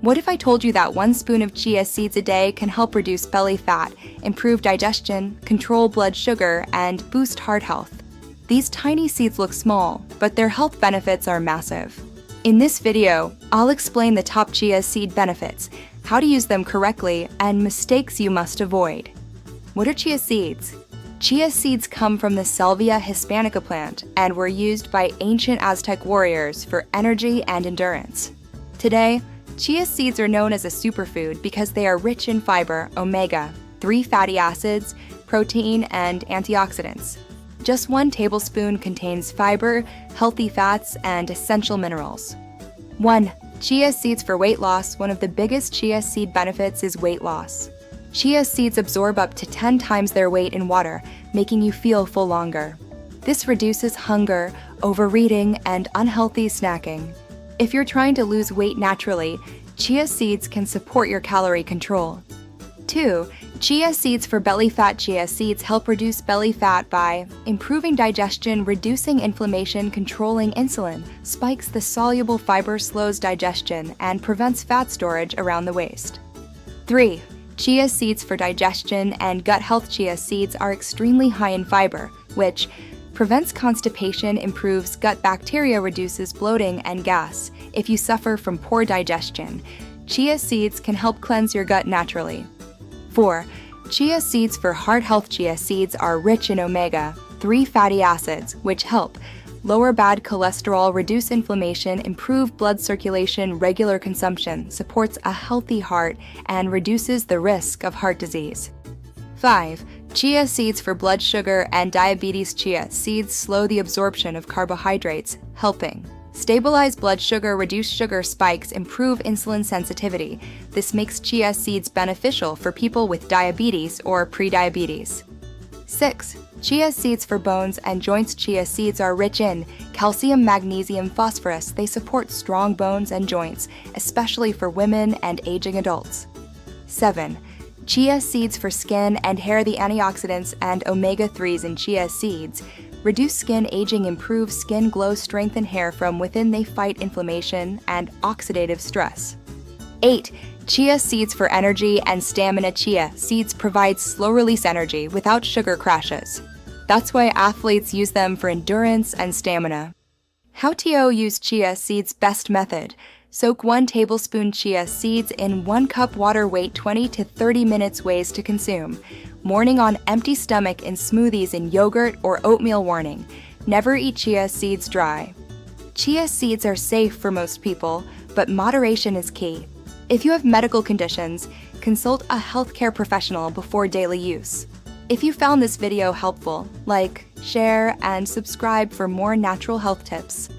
What if I told you that 1 spoon of chia seeds a day can help reduce belly fat, improve digestion, control blood sugar, and boost heart health? These tiny seeds look small, but their health benefits are massive. In this video, I'll explain the top chia seed benefits, how to use them correctly, and mistakes you must avoid. What are chia seeds? Chia seeds come from the Salvia hispanica plant and were used by ancient Aztec warriors for energy and endurance. Today, chia seeds are known as a superfood because they are rich in fiber, omega-3 fatty acids, protein, and antioxidants. Just 1 tablespoon contains fiber, healthy fats, and essential minerals. 1. Chia seeds for weight loss. One of the biggest chia seed benefits is weight loss. Chia seeds absorb up to 10 times their weight in water, making you feel full longer. This reduces hunger, overeating, and unhealthy snacking. If you're trying to lose weight naturally, chia seeds can support your calorie control. 2. Chia seeds for belly fat. Chia seeds help reduce belly fat by improving digestion, reducing inflammation, controlling insulin, spikes the soluble fiber, slows digestion, and prevents fat storage around the waist. 3. Chia seeds for digestion and gut health. Chia seeds are extremely high in fiber, which prevents constipation, improves gut bacteria, reduces bloating and gas. If you suffer from poor digestion, chia seeds can help cleanse your gut naturally. 4. Chia seeds for heart health. Chia seeds are rich in omega-3 fatty acids, which help lower bad cholesterol, reduce inflammation, improve blood circulation. Regular consumption supports a healthy heart and reduces the risk of heart disease. 5. Chia seeds for blood sugar and diabetes. Chia seeds slow the absorption of carbohydrates, helping stabilize blood sugar, reduce sugar spikes, improve insulin sensitivity. This makes chia seeds beneficial for people with diabetes or prediabetes. 6. Chia seeds for bones and joints. Chia seeds are rich in calcium, magnesium, phosphorus. They support strong bones and joints, especially for women and aging adults. 7. Chia seeds for skin and hair. The antioxidants and omega-3s in chia seeds reduce skin aging, improve skin glow, strengthen hair from within. They fight inflammation and oxidative stress. 8. Chia seeds for energy and stamina. Chia seeds provide slow-release energy without sugar crashes. That's why athletes use them for endurance and stamina. How to use chia seeds? Best method. Soak 1 tablespoon chia seeds in 1 cup water. Wait 20 to 30 minutes. Ways to consume. Morning on empty stomach in smoothies, in yogurt or oatmeal. Warning: never eat chia seeds dry. Chia seeds are safe for most people, but moderation is key. If you have medical conditions, consult a healthcare professional before daily use. If you found this video helpful, like, share, and subscribe for more natural health tips.